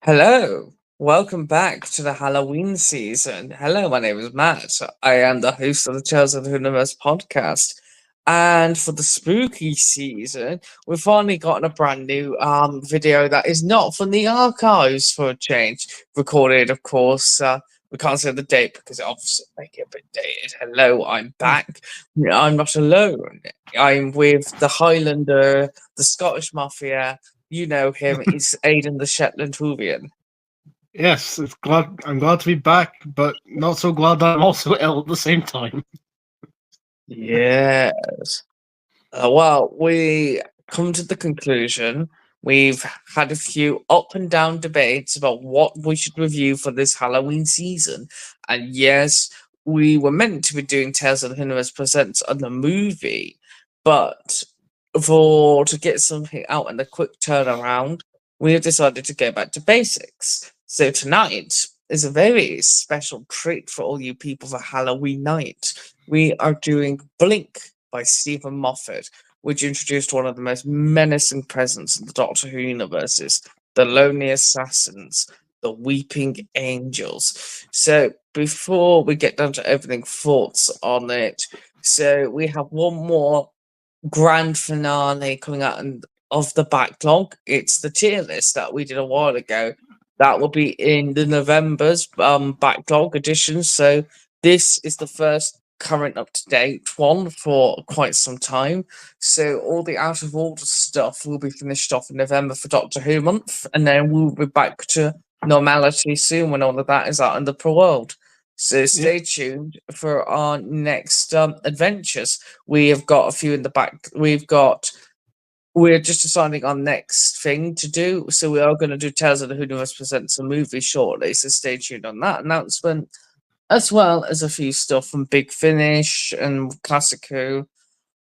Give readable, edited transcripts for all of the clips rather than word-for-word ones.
Hello, welcome back to the Halloween season. Hello, my name is Matt. I am the host of the Tales of the Whoniverse podcast. And for the spooky season, we've finally gotten a brand new video that is not from the archives for a change. Recorded, of course. We can't say the date because it obviously make it a bit dated. Hello, I'm back. I'm not alone. I'm with the Highlander, the Scottish Mafia. You know him. It's Aidan the Shetland Hoovian. Yes, I'm glad to be back, but not so glad that I'm also ill at the same time. Yes. Well, we come to the conclusion. We've had a few up and down debates about what we should review for this Halloween season. And yes, we were meant to be doing Tales of the Universe Presents on the movie, but to get something out in a quick turnaround, we have decided to go back to basics. So tonight is a very special treat for all you people for Halloween night. We are doing Blink by Stephen Moffat, which introduced one of the most menacing presence in the Doctor Who universes, the Lonely Assassins, the Weeping Angels. So before we get down to everything, thoughts on it. So we have one more grand finale coming out of the backlog. It's the tier list that we did a while ago. That will be in the November's backlog edition. So this is the first current up to date one for quite some time. So all the out of order stuff will be finished off in November for Doctor Who month, and then we'll be back to normality soon when all of that is out in the world. So stay tuned for our next adventures. We have got a few in the back. We're just deciding our next thing to do. So we are going to do Tales of the Whoniverse Presents a movie shortly. So stay tuned on that announcement, as well as a few stuff from Big Finish and Classic Who.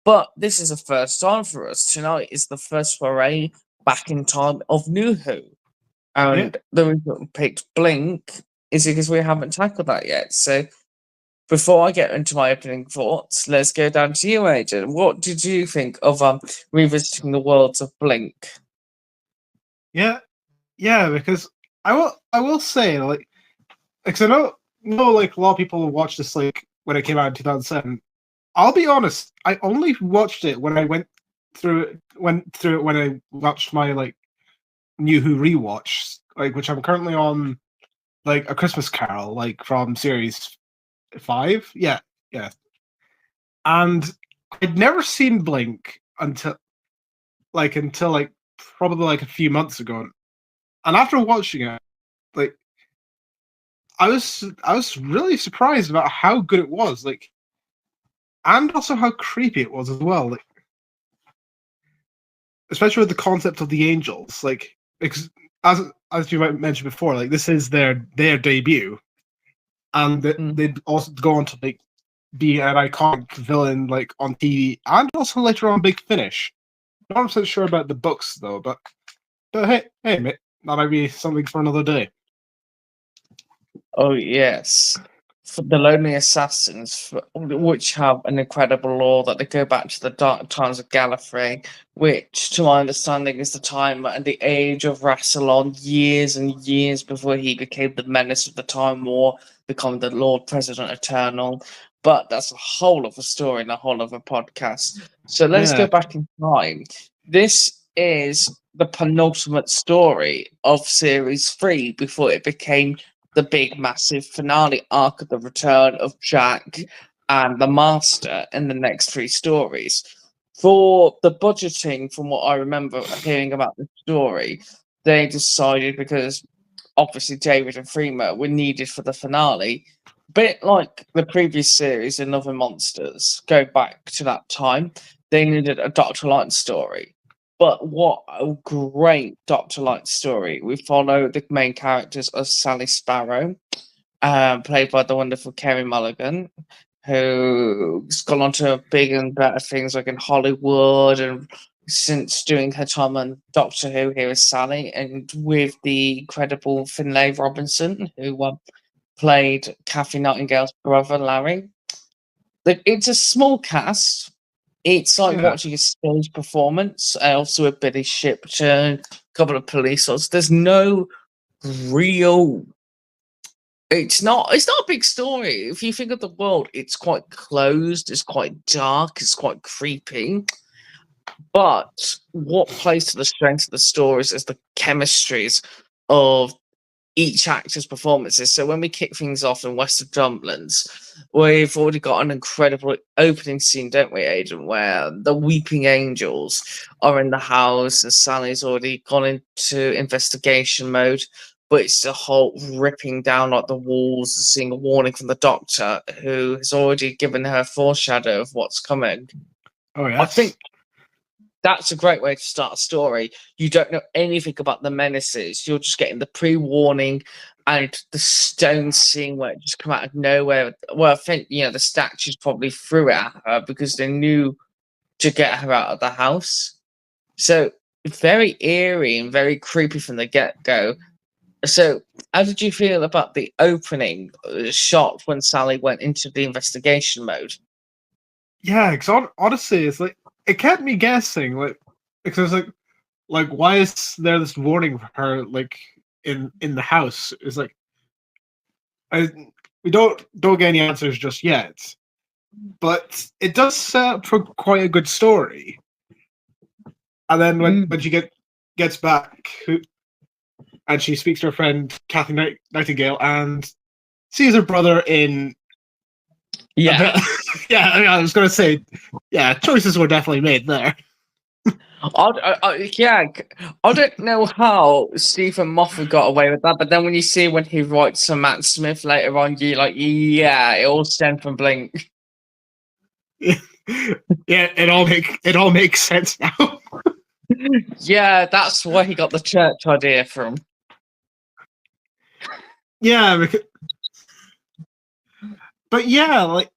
But this is a first time for us. Tonight is the first foray back in time of New Who. And the reason we picked Blink is because we haven't tackled that yet. So before I get into my opening thoughts, let's go down to you, Adrian. What did you think of revisiting the worlds of Blink? Yeah, because I will say because I know like a lot of people watched this like when it came out in 2007. I'll be honest, I only watched it when I went through it when I watched my like New Who rewatch, like which I'm currently on, like A Christmas Carol, like from series 5. Yeah. And I'd never seen Blink until probably like a few months ago. And after watching it, like I was really surprised about how good it was, like, and also how creepy it was as well. Like, especially with the concept of the angels, like, because as you might mention before, like this is their debut, and they'd also go on to like be an iconic villain like on TV, and also later on Big Finish. Not 100% sure about the books though, but hey, mate, that might be something for another day. Oh, yes. For the Lonely Assassins, which have an incredible lore that they go back to the dark times of Gallifrey, which, to my understanding, is the time and the age of Rassilon, years and years before he became the menace of the Time War, becoming the Lord President Eternal. But that's a whole of a story and a whole of a podcast. So let's go back in time. This is the penultimate story of Series 3 before it became the big, massive finale arc of the return of Jack and the Master in the next 3 stories. For the budgeting, from what I remember hearing about the story, they decided because obviously David and Freema were needed for the finale, bit like the previous series in Other Monsters, go back to that time, they needed a Dr. Light story. But what a great Dr. Light story. We follow the main characters of Sally Sparrow, played by the wonderful Kerry Mulligan, who's gone on to big and better things like in Hollywood, and since doing her time on Doctor Who, here is Sally, and with the incredible Finlay Robinson, who played Kathy Nightingale's brother, Larry. It's a small cast. It's like watching a stage performance. Also with Billy Shipton, a couple of police officers. There's no real. It's not a big story. If you think of the world, it's quite closed, it's quite dark, it's quite creepy. But what plays to the strength of the stories is the chemistries of each actor's performances. So when we kick things off in West of Dumplings, we've already got an incredible opening scene, don't we, Aidan, where the weeping angels are in the house and Sally's already gone into investigation mode. But it's the whole ripping down like the walls and seeing a warning from the doctor who has already given her a foreshadow of what's coming. Oh I think yes. that's a great way to start a story. You don't know anything about the menaces. You're just getting the pre-warning and the stone scene where it just come out of nowhere. Well, I think the statues probably threw it at her because they knew to get her out of the house. So very eerie and very creepy from the get-go. So how did you feel about the opening shot when Sally went into the investigation mode? Yeah, because honestly, it's like it kept me guessing, like because like why is there this warning for her like in the house? It's like I we don't get any answers just yet, but it does set up for quite a good story. And then when she gets back, and she speaks to her friend Kathy Nightingale and sees her brother in a bit. Yeah. Yeah, I was going to say, yeah, choices were definitely made there. I don't know how Stephen Moffat got away with that, but then when you see when he writes for Matt Smith later on, you're like, yeah, it all stemmed from Blink. Yeah, it all makes sense now. Yeah, that's where he got the church idea from. Yeah, but yeah, like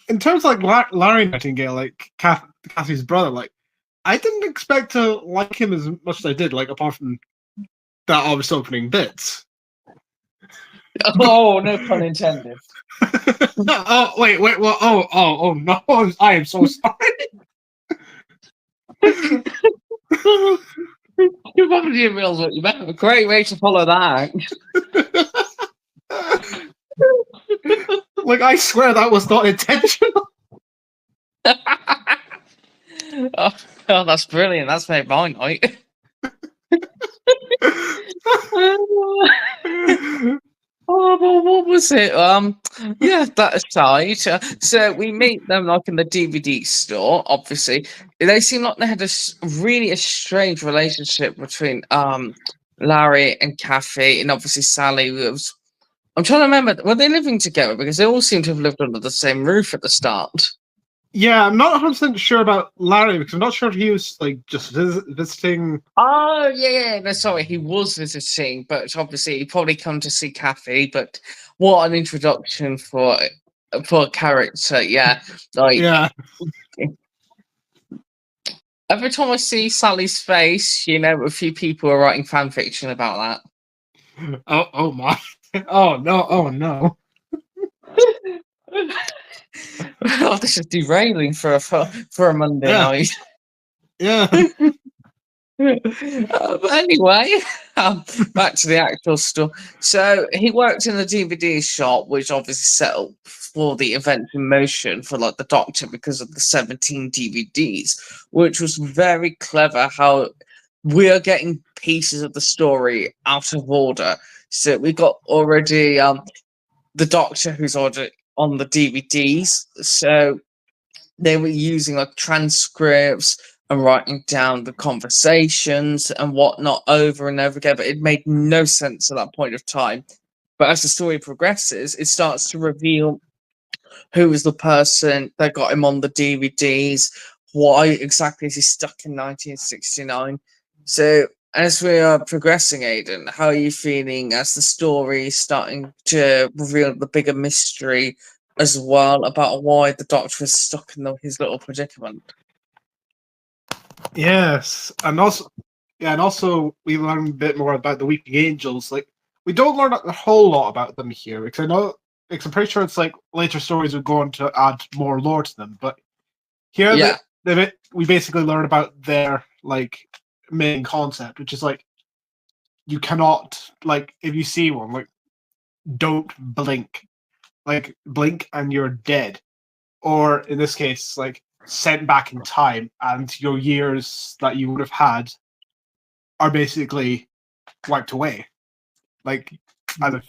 in terms of like Larry Nightingale, like Kathy's brother, like I didn't expect to like him as much as I did, like apart from that obvious opening bit. Oh, no pun intended. Oh wait, well, oh no, I am so sorry. You probably didn't realize what you meant. A great way to follow that. Like I swear that was not intentional. Oh, that's brilliant. That's made my night. Oh, well, what was it? Yeah, that aside. So we meet them like in the DVD store. Obviously, they seem like they had really a strange relationship between Larry and Kathy, and obviously Sally was. I'm trying to remember. Were they living together? Because they all seem to have lived under the same roof at the start. Yeah, I'm not 100% sure about Larry because I'm not sure if he was like just visiting. Oh yeah, no, sorry, he was visiting, but obviously he probably come to see Kathy. But what an introduction for a character, yeah. Like Yeah. every time I see Sally's face, a few people are writing fan fiction about Oh my. Oh no. Oh no. that. Oh, this is derailing for a Monday Yeah. night. Yeah. But anyway, back to the actual stuff. So he worked in the DVD shop, which obviously set up for the event in motion for like the Doctor because of the 17 DVDs, which was very clever. How we are getting pieces of the story out of order. So we got already the Doctor who's already on the DVDs. So they were using like transcripts and writing down the conversations and whatnot over and over again, but it made no sense at that point of time. But as the story progresses, it starts to reveal who is the person that got him on the DVDs, why exactly is he stuck in 1969. So as we are progressing, Aidan, how are you feeling as the story is starting to reveal the bigger mystery as well about why the Doctor is stuck in his little predicament? Yes, and also we learn a bit more about the Weeping Angels. Like we don't learn a whole lot about them here because I know, because I'm pretty sure it's like later stories would go on to add more lore to them. But here, Yeah. we basically learn about their like main concept, which is like you cannot like if you see one, like don't blink. Like blink and you're dead. Or in this case, like sent back in time, and your years that you would have had are basically wiped away. Like as a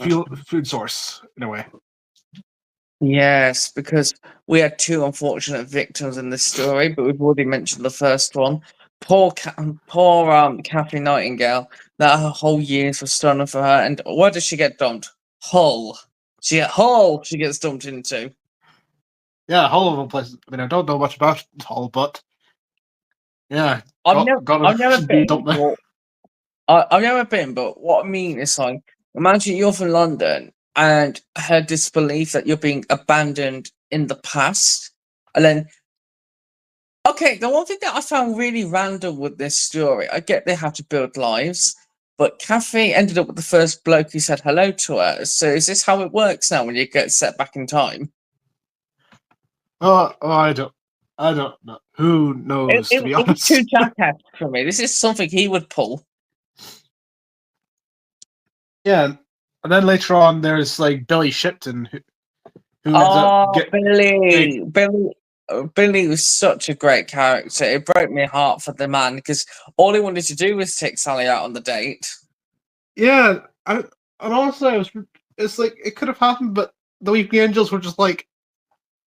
food source in a way. Yes, because we had two unfortunate victims in this story, but we've already mentioned the first one. Poor Kathy Nightingale. That her whole years were stolen for her, and where does she get dumped? Hull. Hull. She gets dumped into. Yeah, Hull of all places. I mean, I don't know much about Hull, but yeah, I've never, I've never should be been, dumped there. but I've never been. But what I mean is, like, imagine you're from London and her disbelief that you're being abandoned in the past, and then okay, the one thing that I found really random with this story, I get they have to build lives, but Kathy ended up with the first bloke who said hello to her. So is this how it works now when you get set back in time? I don't know. Who knows? To be It was too honest. jackass for me. This is something he would pull. Yeah, and then later on, there's like Billy Shipton, who ends up Oh, getting. Billy was such a great character. It broke my heart for the man because all he wanted to do was take Sally out on the date. Yeah, and honestly, it's like it could have happened, but the Weeping Angels were just like,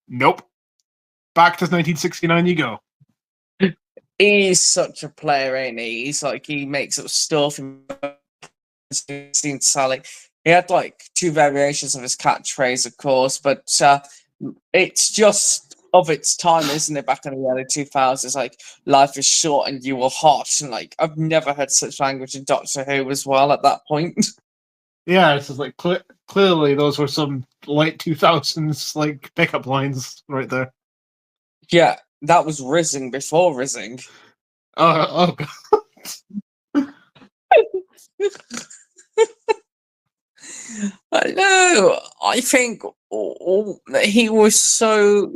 nope. Back to 1969 you go. He's such a player, ain't he? He's like he makes up stuff. Seen Sally. He had like two variations of his catchphrase, of course, but it's just of its time, isn't it? Back in the early 2000s, like life is short and you were hot, and like I've never heard such language in Doctor Who as well at that point. Yeah, it's just like clearly those were some late 2000s like pickup lines right there. Yeah, that was Rising before Rising. Oh God. I know. I think he was so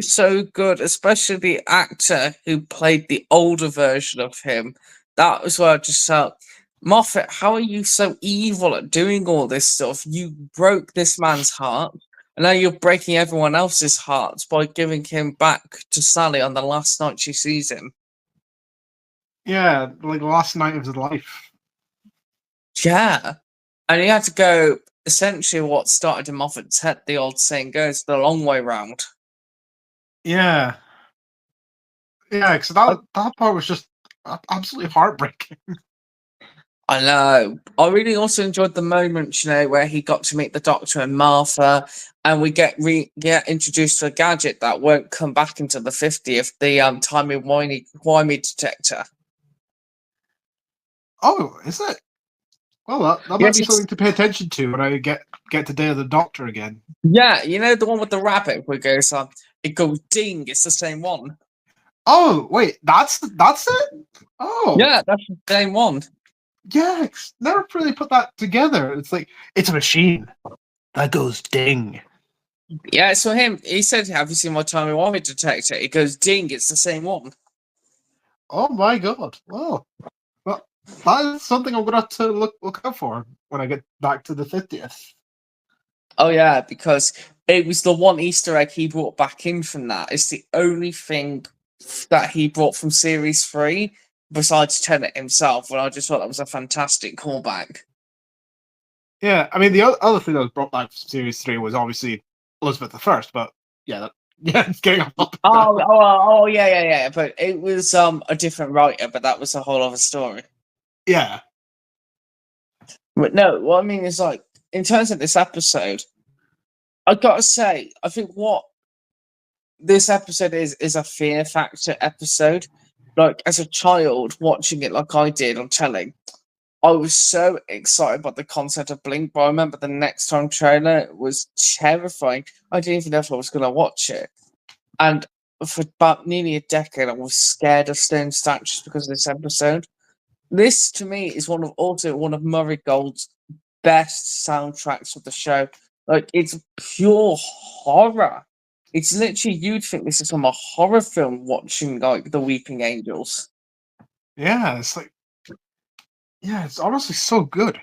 good, especially the actor who played the older version of him. That was where I just felt, Moffat, how are you so evil at doing all this stuff? You broke this man's heart, and now you're breaking everyone else's hearts by giving him back to Sally on the last night she sees him. Yeah, like the last night of his life. Yeah. And he had to go essentially what started him off at 10, the old saying goes, the long way round. Yeah. Yeah, because that part was just absolutely heartbreaking. I know. I really also enjoyed the moment, where he got to meet the Doctor and Martha, and we get introduced to a gadget that won't come back until the 50th, the timey-wimey detector. Oh, is it? Well, that might Yes, be it's something to pay attention to when I get to Day of the Doctor again. yeah, the one with the rabbit where it goes ding, it's the same one. Oh, wait, that's it? Oh, Yeah, that's the same one. yeah, never really put that together. It's like, it's a machine that goes ding. Yeah, so he said, have you seen my timey-wimey detector? It goes ding, it's the same one. Oh my god. Well, that is something I'm going to have to look out for when I get back to the 50th. Oh yeah, because it was the one Easter egg he brought back in from that. It's the only thing that he brought from series 3, besides Tennant himself, and I just thought that was a fantastic callback. Yeah, I mean, the other thing that was brought back from Series 3 was obviously Elizabeth I, but yeah, yeah, it's getting off topic now. Oh, yeah. But it was a different writer, but that was a whole other story. Yeah. But no, what I mean is like in terms of this episode, I gotta say, I think what this episode is a fear factor episode. Like as a child watching it like I did on telly, I was so excited about the concept of Blink, but I remember the next time trailer was terrifying. I didn't even know if I was going to watch it. And for about nearly a decade, I was scared of stone statues because of this episode. This, to me, is also one of Murray Gold's best soundtracks of the show. Like, it's pure horror. It's literally, you'd think this is from a horror film watching, like, The Weeping Angels. Yeah, it's like, yeah, it's honestly so good.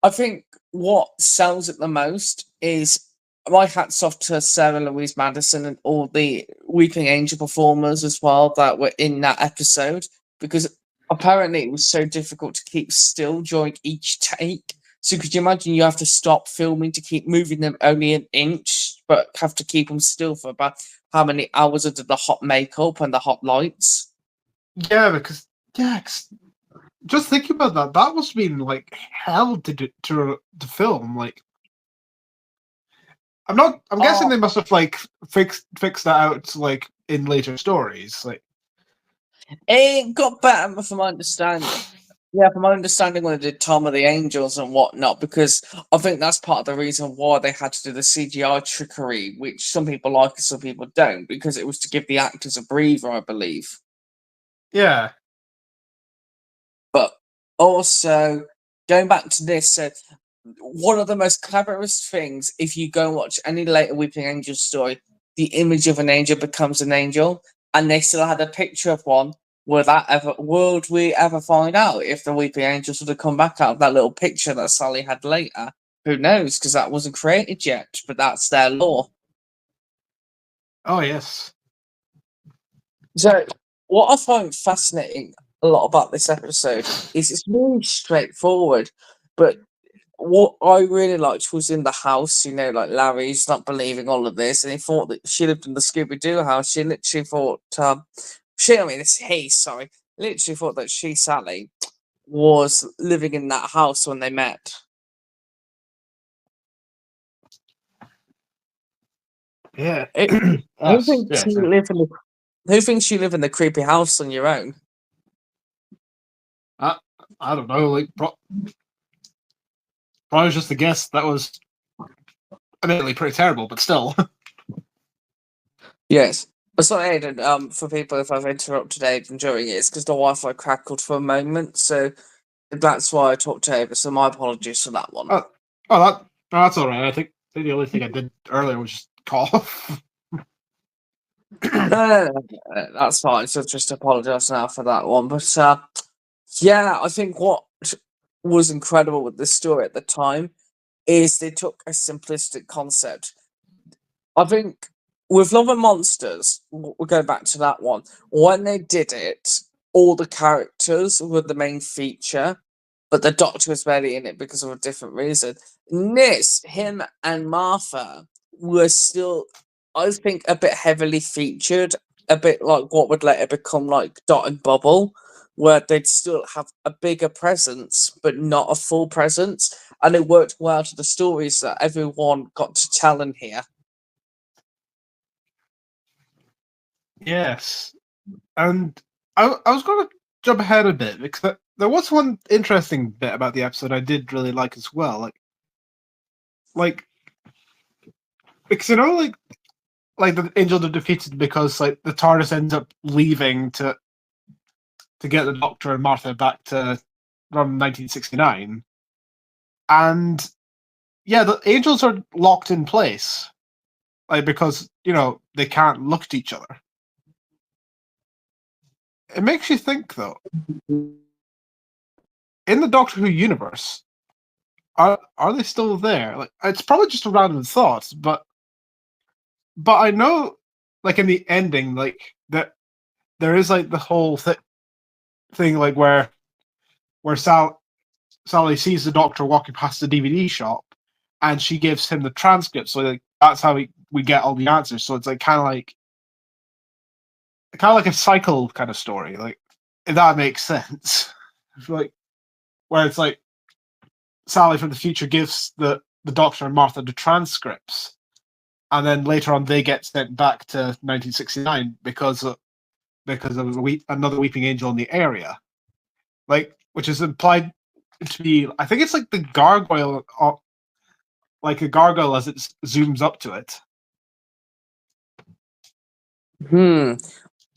I think what sells it the most is my hats off to Sarah Louise Madison and all the Weeping Angel performers as well that were in that episode, because apparently it was so difficult to keep still during each take. So could you imagine you have to stop filming to keep moving them only an inch, but have to keep them still for about how many hours under the hot makeup and the hot lights? Yeah, because yeah, 'cause just thinking about that, that must have been like hell to do, to film. Like, I'm guessing Oh, they must have like fixed that out like in later stories. Like, it got better from my understanding. Yeah, from my understanding, when they did Tom of the Angels and whatnot, because I think that's part of the reason why they had to do the CGI trickery, which some people like and some people don't, because it was to give the actors a breather, I believe. yeah, But also, going back to this, so one of the most cleverest things, if you go and watch any later Weeping Angel story, the image of an angel becomes an angel, and they still had a picture of one. Would we ever find out if the Weeping Angels would have come back out of that little picture that Sally had later? Who knows? Because that wasn't created yet, but that's their law. oh yes, So, what I find fascinating a lot about this episode is it's really straightforward, but what I really liked was in the house, like Larry's not believing all of this, and he thought that she lived in the Scooby Doo house. She literally thought, I mean, it's he, sorry, literally thought that she, Sally, was living in that house when they met. yeah. It, who Us, thinks yeah. you live in the Who thinks you live in the creepy house on your own? I, I don't know. Like, probably was just a guess. That was admittedly pretty terrible, but still. Yes. Sorry, Aidan, for people if I've interrupted Aidan during it, it's because the Wi-Fi crackled for a moment, so that's why I talked over, so my apologies for that one. Oh, oh, that's all right. I think the only thing I did earlier was just cough. That's fine, so just apologise now for that one. But yeah, I think what was incredible with this story at the time is they took a simplistic concept. I think with Love and Monsters, we'll go back to that one. When they did it, all the characters were the main feature, but the Doctor was barely in it because of a different reason. In this, him and Martha were still, I think, a bit heavily featured, a bit like what would later become like Dot and Bubble, where they'd still have a bigger presence, but not a full presence. And it worked well to the stories that everyone got to tell in here. Yes, and I was going to jump ahead a bit because there was one interesting bit about the episode I did really like as well. Like because like the angels are defeated because like the TARDIS ends up leaving to get the Doctor and Martha back to from 1969, and yeah, the angels are locked in place, like because they can't look at each other. It makes you think though, in the Doctor Who universe, are they still there? Like, it's probably just a random thought, but I know, like in the ending, like that there is like the whole thing, like where Sally sees the Doctor walking past the DVD shop, and she gives him the transcript. So like that's how we get all the answers. So it's like kind of like a cycle kind of story. Like, if that makes sense. Like, where it's like Sally from the future gives the Doctor and Martha the transcripts, and then later on they get sent back to 1969 because of another weeping angel in the area, like, which is implied to be, I think it's like the gargoyle, like a gargoyle as it zooms up to it. Hmm.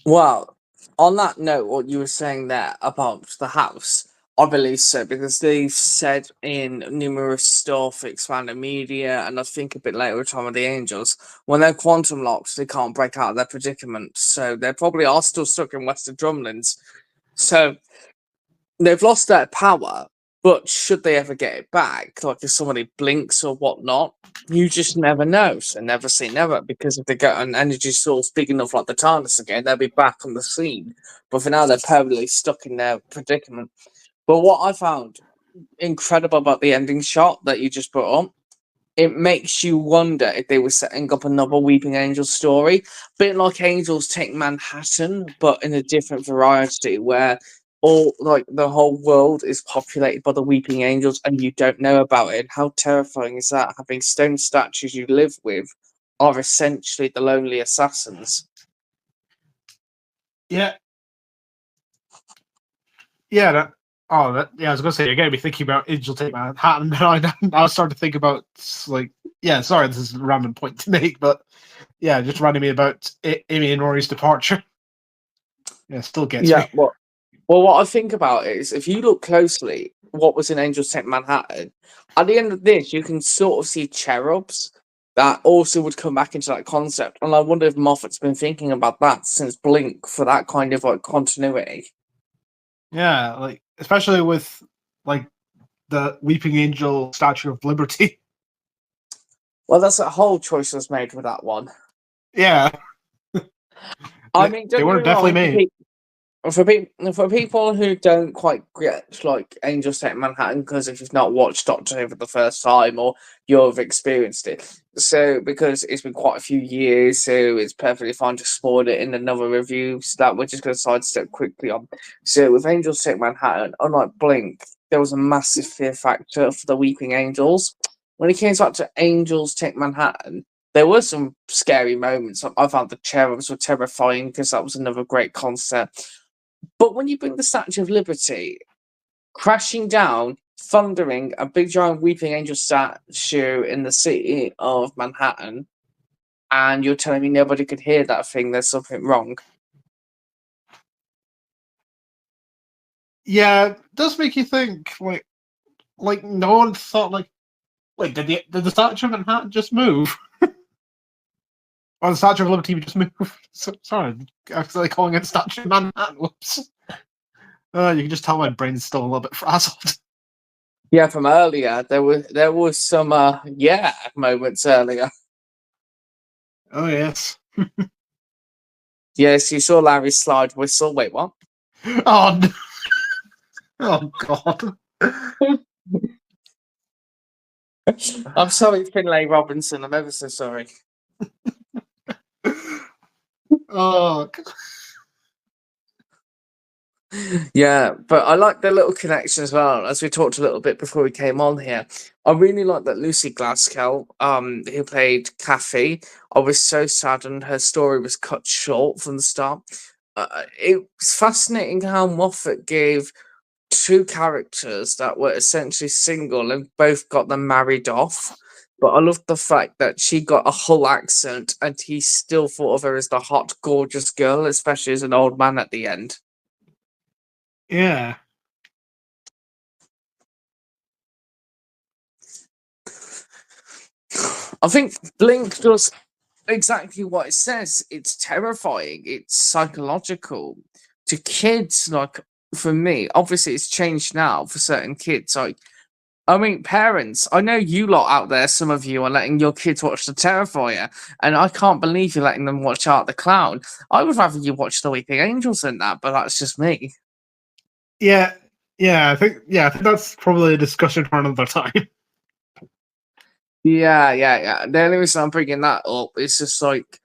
Well, on that note, what you were saying there about the house, I believe so, because they've said in numerous stuff, expanded media, and I think a bit later with Time of the Angels, when they're quantum locked, they can't break out of their predicament. So they probably are still stuck in Western Drumlins. So they've lost their power, But should they ever get it back, like if somebody blinks or whatnot, you just never know. So never say never, because if they get an energy source big enough like the TARDIS again, they'll be back on the scene. But for now, they're permanently stuck in their predicament. But what I found incredible about the ending shot that you just brought up, it makes you wonder if they were setting up another Weeping Angel story, bit like Angels Take Manhattan, but in a different variety, where all like the whole world is populated by the Weeping Angels and you don't know about it. How terrifying is that? Having stone statues you live with are essentially the lonely assassins. Yeah, yeah. Yeah. I was gonna say you're gonna be thinking about Angel Take Manhattan, and I was starting to think about like, yeah. Sorry, this is a random point to make, but yeah, just reminding me about Amy and Rory's departure. Yeah, still gets Yeah, me. well, what I think about is if you look closely, what was in Angels Take Manhattan, at the end of this, you can sort of see cherubs that also would come back into that concept. And I wonder if Moffat's been thinking about that since Blink for that kind of like continuity. Yeah, like especially with like the Weeping Angel Statue of Liberty. Well, that's a whole choice was made with that one. Yeah, I mean, they don't get were me definitely wrong, made. for people who don't quite get like Angels Take Manhattan, because if you've not watched Doctor Who for the first time or you've experienced it, so because it's been quite a few years, so it's perfectly fine to spoil it in another review. So that we're just going to sidestep quickly on. So with Angels Take Manhattan, unlike Blink, there was a massive fear factor for the Weeping Angels. When it came back to Angels Take Manhattan, there were some scary moments. I found the cherubs were terrifying because that was another great concept. But when you bring the Statue of Liberty crashing down, thundering, a big giant weeping angel statue in the city of Manhattan, and you're telling me nobody could hear that thing, there's something wrong. Yeah, it does make you think. Like no one thought like, wait, did the Statue of Manhattan just move? Or the Statue of Liberty just move? Sorry, actually calling it Statue of Manhattan. Whoops. You can just tell my brain's still a little bit frazzled. Yeah, from earlier, there was some moments earlier. Oh yes. Yes, you saw Larry slide whistle. Wait, what? Oh no. Oh god. I'm sorry, Finlay Robinson. I'm ever so sorry. Oh. Yeah, but I like the little connection as well. As we talked a little bit before we came on here, I really like that Lucy Glasgow, who played Kathy. I was so saddened her story was cut short from the start. It's fascinating how Moffat gave two characters that were essentially single and both got them married off. But I love the fact that she got a Hull accent and he still thought of her as the hot, gorgeous girl, especially as an old man at the end. Yeah. I think Blink does exactly what it says. It's terrifying. It's psychological to kids. Like for me, obviously, it's changed now for certain kids. Like, I mean, parents. I know you lot out there. Some of you are letting your kids watch the Terrifier, and I can't believe you're letting them watch Art the Clown. I would rather you watch the Weeping Angels than that, but that's just me. Yeah. I think that's probably a discussion for another time. Yeah. The only reason I'm bringing that up is just like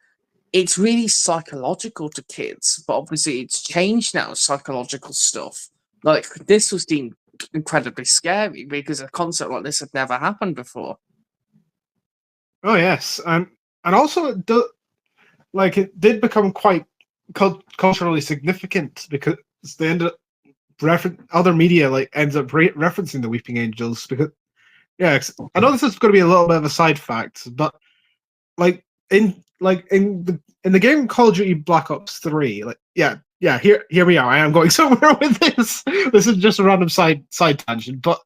it's really psychological to kids, but obviously it's changed now, psychological stuff. Like this was deemed incredibly scary because a concept like this had never happened before. Oh yes, and also it did become quite culturally significant because they ended up other media like ends up referencing the Weeping Angels because I know this is going to be a little bit of a side fact, but like in the game Call of Duty Black Ops 3, here we are. I am going somewhere with this. This is just a random side tangent, but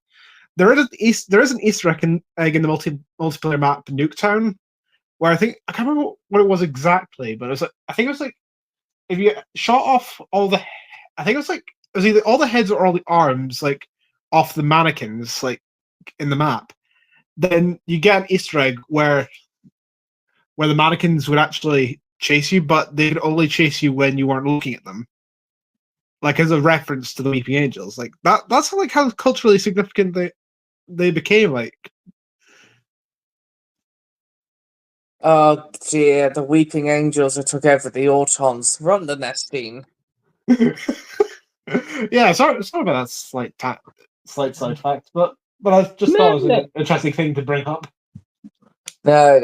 there is an Easter egg in the multiplayer map Nuketown where I can't remember what it was exactly, but I think it was like if you shot off all the I think it was like it was either all the heads or all the arms like off the mannequins, like in the map, then you get an Easter egg where the mannequins would actually chase you, but they could only chase you when you weren't looking at them. Like as a reference to the Weeping Angels. Like that's like how culturally significant they became, like. Oh dear, the Weeping Angels who took over the Autons. Run the nesting. Yeah, sorry about that slight side fact, but I just thought it was an interesting thing to bring up. No,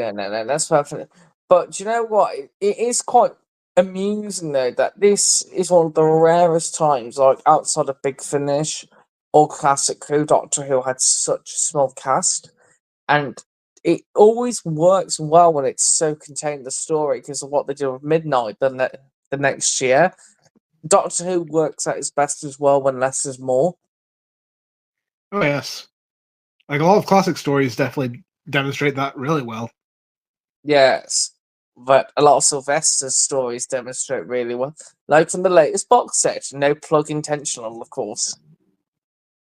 that's perfect. But do you know what? It is quite amusing though that this is one of the rarest times, like outside of Big Finish or Classic Who, Doctor Who had such a small cast, and it always works well when it's so contained the story because of what they do with Midnight the next year. Doctor Who works at its best as well when less is more. Oh yes, like a lot of classic stories definitely demonstrate that really well. Yes, but a lot of Sylvester's stories demonstrate really well. Like from the latest box set, no plug intentional, of course.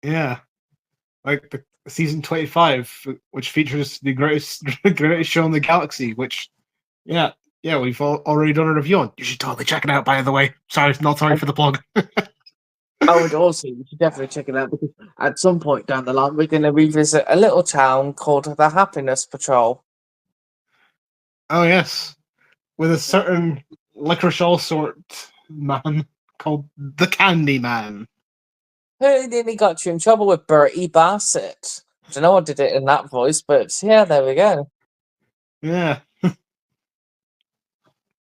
Yeah, like the season 25, which features the greatest greatest show in the galaxy. Which, yeah, we've already done a review on. You should totally check it out. By the way, sorry for the plug. I would also, you should definitely check it out because at some point down the line, we're going to revisit a little town called the Happiness Patrol. Oh yes, with a certain licorice all sort man called the Candy Man. Who nearly got you in trouble with Bertie Bassett? I don't know what did it in that voice, but yeah, there we go. Yeah.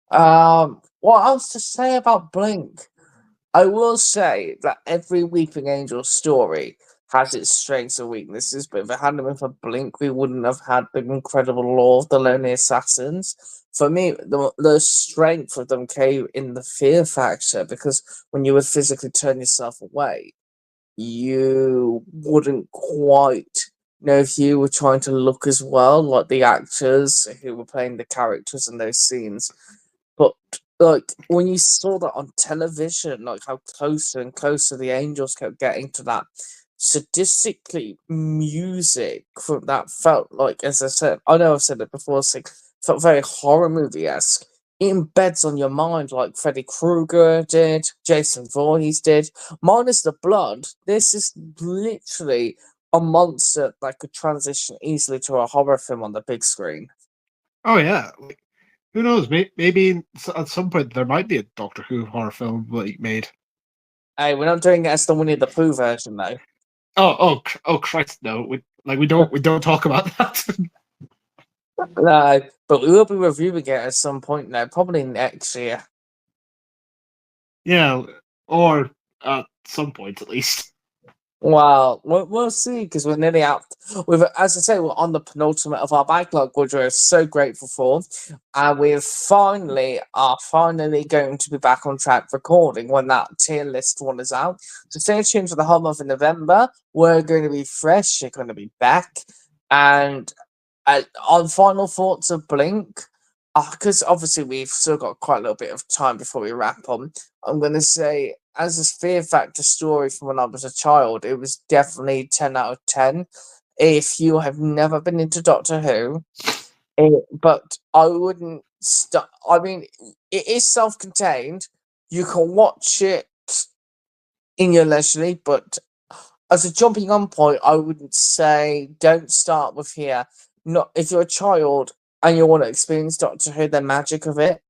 What else to say about Blink? I will say that every Weeping Angel story has its strengths and weaknesses, but if it hadn't been for Blink, we wouldn't have had the incredible lore of the Lonely Assassins. For me, the strength of them came in the fear factor because when you would physically turn yourself away, you wouldn't quite know if you were trying to look as well like the actors who were playing the characters in those scenes. But like when you saw that on television, like how closer and closer the angels kept getting to that sadistically music from that felt like, as I said, I know I've said it before, felt very horror movie esque. It embeds on your mind like Freddy Krueger did, Jason Voorhees did, minus the blood. This is literally a monster that could transition easily to a horror film on the big screen. Oh yeah. Like, who knows? Maybe at some point there might be a Doctor Who horror film like made. Hey, we're not doing it as the Winnie the Pooh version though. Oh Christ! No, we don't talk about that. No, but we will be reviewing it at some point now, probably next year. Yeah, or at some point at least. Well, we'll see because we're nearly out. We've, as I say, we're on the penultimate of our backlog, which we're so grateful for, and we are finally going to be back on track recording when that tier list one is out. So stay tuned for the whole month of November. We're going to be fresh. You're going to be back, and on final thoughts of Blink, because obviously we've still got quite a little bit of time before we wrap on. I'm going to say, as a Fear Factor story from when I was a child, it was definitely 10 out of 10. If you have never been into Doctor Who, but I wouldn't stop. I mean, it is self contained. You can watch it in your leisurely, but as a jumping on point, I would say don't start with here. Not if you're a child and you want to experience Doctor Who, the magic of it.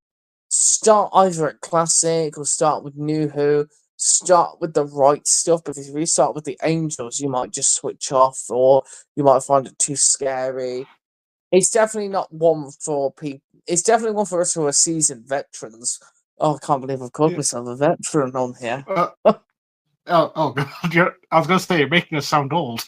Start either at classic or start with New Who. Start with the right stuff because if you start with the Angels, you might just switch off or you might find it too scary. It's definitely not one for people. It's definitely one for us who are seasoned veterans. Oh, I can't believe I've called Yeah. myself a veteran on here. Oh God! I was gonna say you're making us sound old.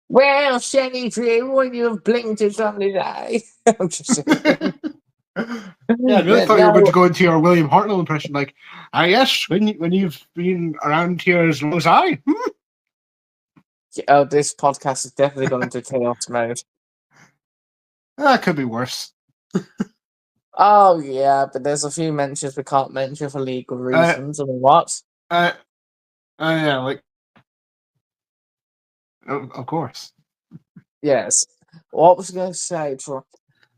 Well, Shaggy Drew, when you have blinked at something today. I'm just Yeah, I really thought you were going to no. go into your William Hartnell impression, like, ah, yes, when you've been around here as long as I. Oh, this podcast has definitely gone into chaos mode. That could be worse. Oh yeah, but there's a few mentions we can't mention for legal Uh, reasons. I mean, what? uh, yeah, like Of course. Yes. What was I going to say?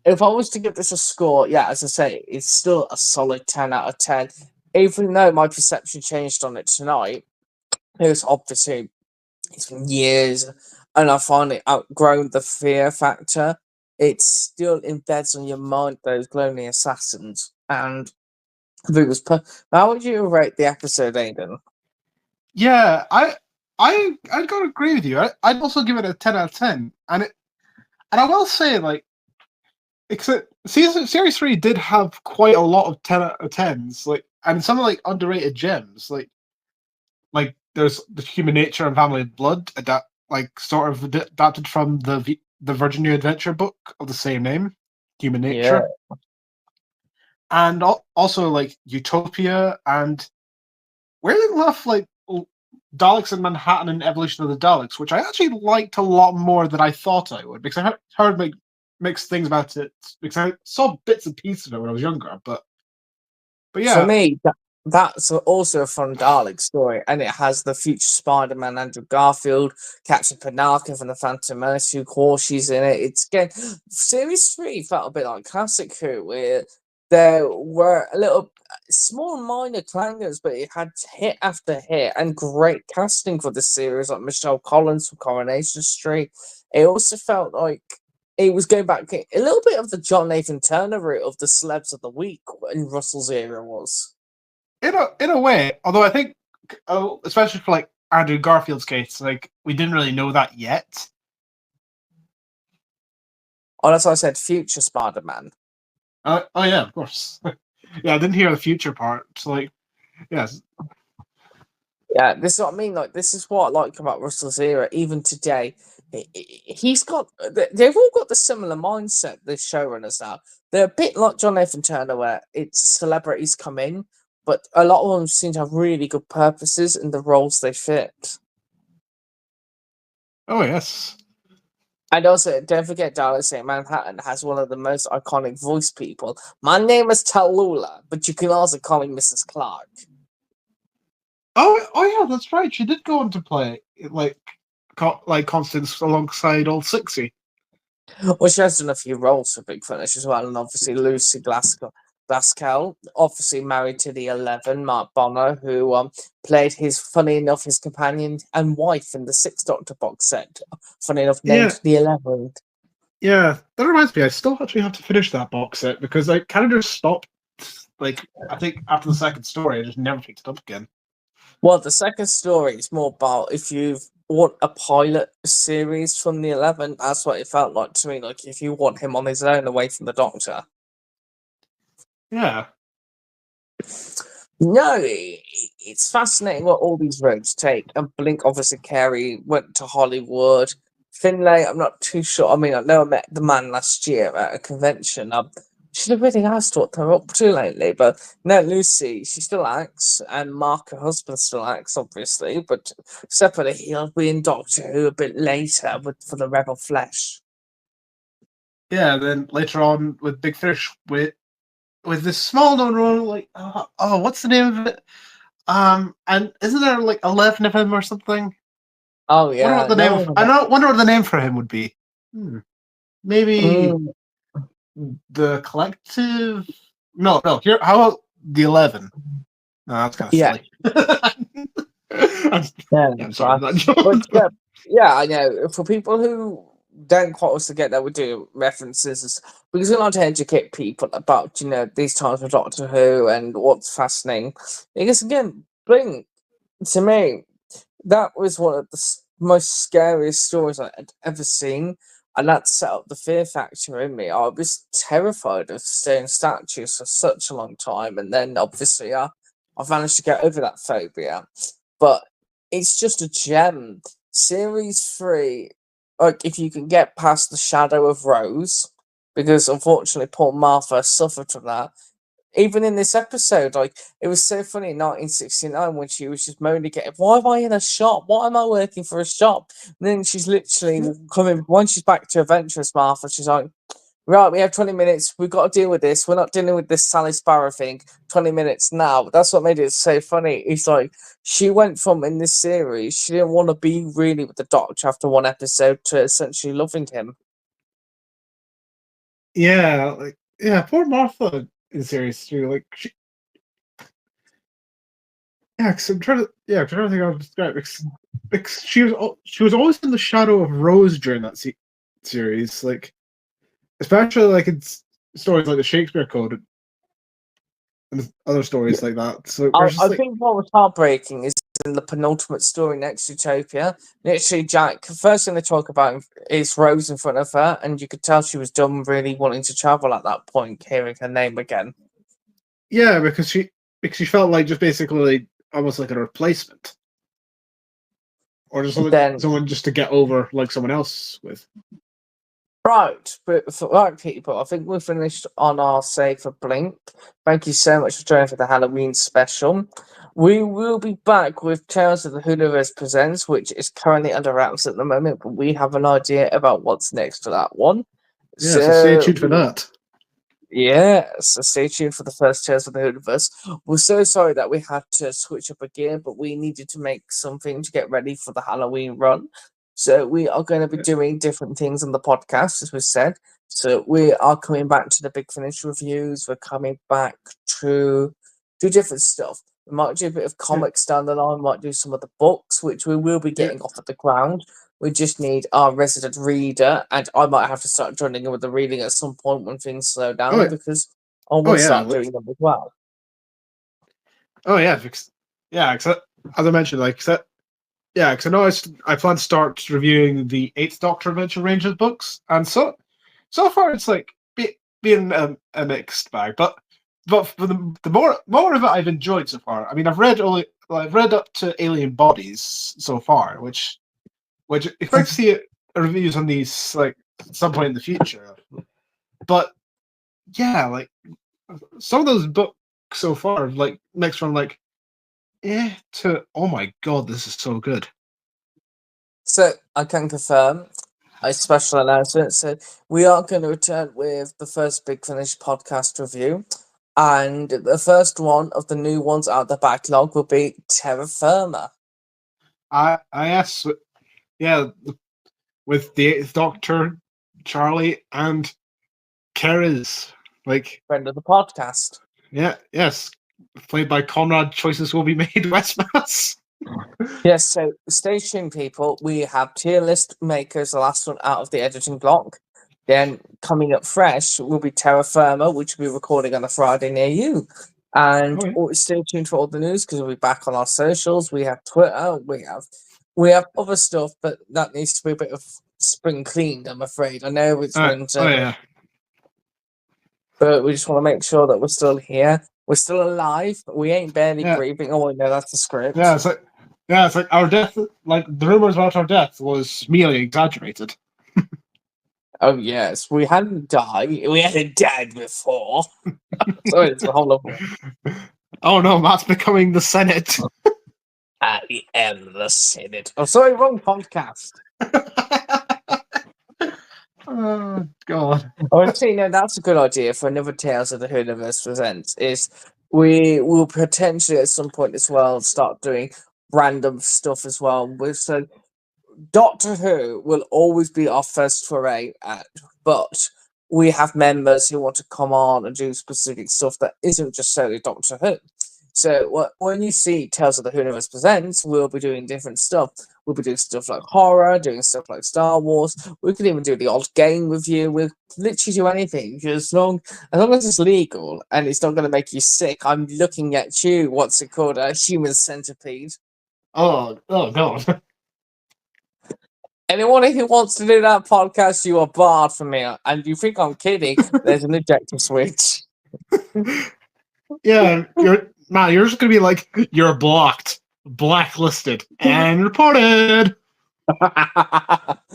If I was to give this a score, yeah, as I say, it's still a solid 10 out of 10. Even though my perception changed on it tonight, it was obviously, it's been years, and I finally outgrown the fear factor. It still embeds on your mind those glowing assassins. And I think it was. How would you rate the episode, Aiden? Yeah, I gotta agree with you. I'd also give it a 10 out of 10, and I will say like, except series 3 did have quite a lot of 10 out of 10s, like, and some like underrated gems, like there's the Human Nature and Family of Blood like sort of adapted from the Virgin New Adventure book of the same name, Human Yeah. Nature, and also like Utopia and weirdly enough like Daleks in Manhattan and Evolution of the Daleks, which I actually liked a lot more than I thought I would, because I heard like mixed things about it, because I saw bits and pieces of it when I was younger, but For yeah. me, that's also a fun Dalek story, and it has the future Spider-Man Andrew Garfield, Captain Panaka from the Phantom Menace, who course she's in it. It's again, Series 3 felt a bit like Classic Who, where there were a little small minor clangers, but it had hit after hit and great casting for the series, like Michelle Collins from Coronation Street. It also felt like it was going back a little bit of the John Nathan Turner route of the celebs of the week in Russell's era was. In a way, although I think, especially for like Andrew Garfield's case, like we didn't really know that yet. Or as I said, future Spider-Man. Oh yeah, of course. Yeah, I didn't hear the future part. So like, yes, Yeah, this is what I mean. Like, this is what I like about Russell's era. Even today, he's got. They've all got the similar mindset. The showrunners now. They're a bit like John Nathan Turner, where it's celebrities come in, but a lot of them seem to have really good purposes in the roles they fit. oh yes, And also, don't forget, Dallas St. Manhattan has one of the most iconic voice people. My name is Tallulah, but you can also call me Mrs. Clark. oh yeah, that's right. She did go on to play like like Constance alongside old Sixie. Well, she has done a few roles for Big Finish as well, and obviously Lucy Glasgow, obviously married to the 11, Mark Bonner, who played his, funny enough, his companion and wife in the Sixth Doctor box set. Funny enough, Yeah, named the 11th. yeah. That reminds me, I still actually have to finish that box set because I kind of just stopped. Like I think after the second story, I just never picked it up again. Well, the second story is more about if you want a pilot series from the 11, that's what it felt like to me. Like if you want him on his own away from the Doctor. Yeah, No, it's fascinating what all these roads take. And Blink, obviously, Carey went to Hollywood. Finlay, I'm not too sure. I mean, I know I met the man last year at a convention. I should have really asked what they're up to lately. But no, Lucy, she still acts. And Mark, her husband, still acts, obviously. But separately, he'll be in Doctor Who a bit later for the Rebel Flesh. yeah. Then later on with Big Fish with this small known role, like what's the name of it? And isn't there like 11 of him or something? Oh, Wonder yeah. what the name No of one. I don't wonder what the name for him would be. Maybe Mm, the Collective. No. Here, how about the 11? No, that's kind of yeah. silly. Yeah, Yeah, I'm sorry but, for that joke. yeah, I know. For people who don't quite also get that we do references, because we like to educate people about these times of Doctor Who and what's fascinating. Because again, Blink to me that was one of the most scariest stories I had ever seen, and that set up the fear factor in me. I was terrified of staring statues for such a long time, and then obviously I've managed to get over that phobia. But it's just a gem. Series 3, like if you can get past the shadow of Rose, because unfortunately poor Martha suffered from that. Even in this episode, like it was so funny in 1969 when she was just moaning at, why am I in a shop? Why am I working for a shop? And then she's literally coming, once she's back to Adventurous Martha, she's like, right, we have 20 minutes. We've got to deal with this. We're not dealing with this Sally Sparrow thing. 20 minutes now. That's what made it so funny. It's like she went from in this series, she didn't want to be really with the Doctor after one episode to essentially loving him. Yeah, poor Martha in series 3. Like cause I'm trying to I'm trying to think how to describe it. Because she was always in the shadow of Rose during that series, like especially like in stories like the Shakespeare Code and other stories like that. So we're just I like, think what was heartbreaking is in the penultimate story next to Utopia. Literally, Jack, first thing they talk about is Rose in front of her, and you could tell she was done really wanting to travel at that point, hearing her name again. yeah, because she felt like just basically almost like a replacement, or just Then someone just to get over like someone else with. right, but for right people, I think we're finished on our save for Blink. Thank you so much for joining for the Halloween special. We will be back with Tales of the Whoniverse Presents, which is currently under wraps at the moment, but we have an idea about what's next for that one. Yeah, so stay So tuned for that. yeah, so stay tuned for the first Tales of the Hoodiverse. We're so sorry that we had to switch up a gear, but we needed to make something to get ready for the Halloween run. So we are going to be doing different things on the podcast, as we said. So we are coming back to the Big Finish reviews. We're coming back to do different stuff. We might do a bit of comics down the line. Might do some of the books, which we will be getting off of the ground. We just need our resident reader, and I might have to start joining in with the reading at some point when things slow down because I will start doing them as well. Oh yeah, because as I mentioned, because I know I plan to start reviewing the Eighth Doctor Adventure Rangers books, and so far it's like being a mixed bag, but for the more of it I've enjoyed so far. I mean, I've read up to Alien Bodies so far, which expect to see reviews on these like at some point in the future. But yeah, like some of those books so far, like mixed from like to oh my god, this is so good. So I can confirm a special announcement. So we are going to return with the first Big Finish podcast review. And the first one of the new ones out of the backlog will be Terra Firma. I yes, yeah, with the Eighth Doctor, Charlie, and Kara's like Friend of the podcast. Yes, played by Conrad. Choices will be made, Westmass. Yes, so stay tuned, people. We have tier list makers, the last one out of the editing block. Then coming up fresh will be Terra Firma, which will be recording on a Friday near you. And stay tuned for all the news because we'll be back on our socials. We have Twitter, we have other stuff, but that needs to be a bit of spring cleaned, I'm afraid. I know it's winter. But we just want to make sure that we're still here. We're still alive. We ain't barely breathing. Oh, no, that's the script. Yeah, it's like our death, like the rumors about our death was merely exaggerated. Oh, yes. We hadn't died. We hadn't died before. So it's a whole lot. Oh, no, Matt's becoming the Senate. I am the Senate. Oh, sorry, wrong podcast. Oh God! Oh, actually, no, that's a good idea for another Tales of the Whoniverse Presents. Is we will potentially at some point as well start doing random stuff as well. So Doctor Who will always be our first foray at, but we have members who want to come on and do specific stuff that isn't just solely Doctor Who. So when you see Tales of the Whoniverse Presents, we'll be doing different stuff. We'll be doing stuff like horror, doing stuff like Star Wars. We could even do the odd game review. We'll literally do anything as long as it's legal and it's not going to make you sick. I'm looking at you. What's it called? A human centipede. Oh God! Anyone who wants to do that podcast, you are barred from here. And you think I'm kidding? There's an ejector switch. Yeah, you're just gonna be like, you're blocked, blacklisted, and reported. But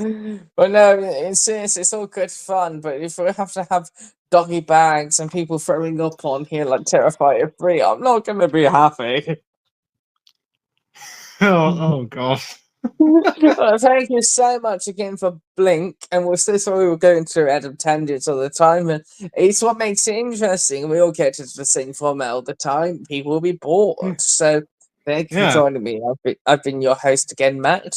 no, it's all good fun. But if we have to have doggy bags and people throwing up on here like Terrifier 3, I'm not gonna be happy. Oh God! Well, thank you so much again for Blink, and we're so sorry we're going through Adam tangents all the time, and it's what makes it interesting. We all get into the same format all the time. People will be bored. So thank you for Yeah. joining me. I've been your host again, Matt.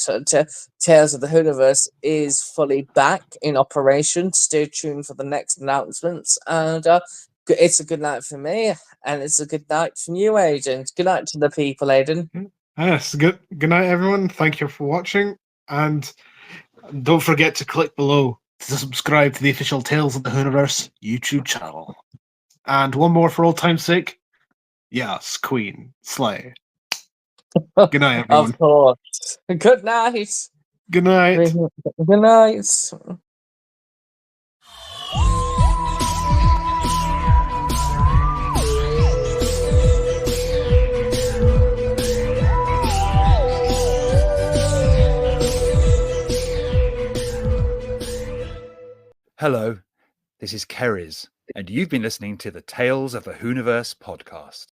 Tales of the Whoniverse is fully back in operation. Stay tuned for the next announcements, and it's a good night for me, and it's a good night from you, Aidan. Good night to the people, Aidan. Yes. Good night, everyone. Thank you for watching, and don't forget to click below to subscribe to the official Tales of the Whoniverse YouTube channel. And one more for old time's sake. Yes, Queen Slay. Good night, everyone. Of course. Good night. Good night. Good night. Hello, this is Kerry's, and you've been listening to the Tales of the Whoniverse podcast.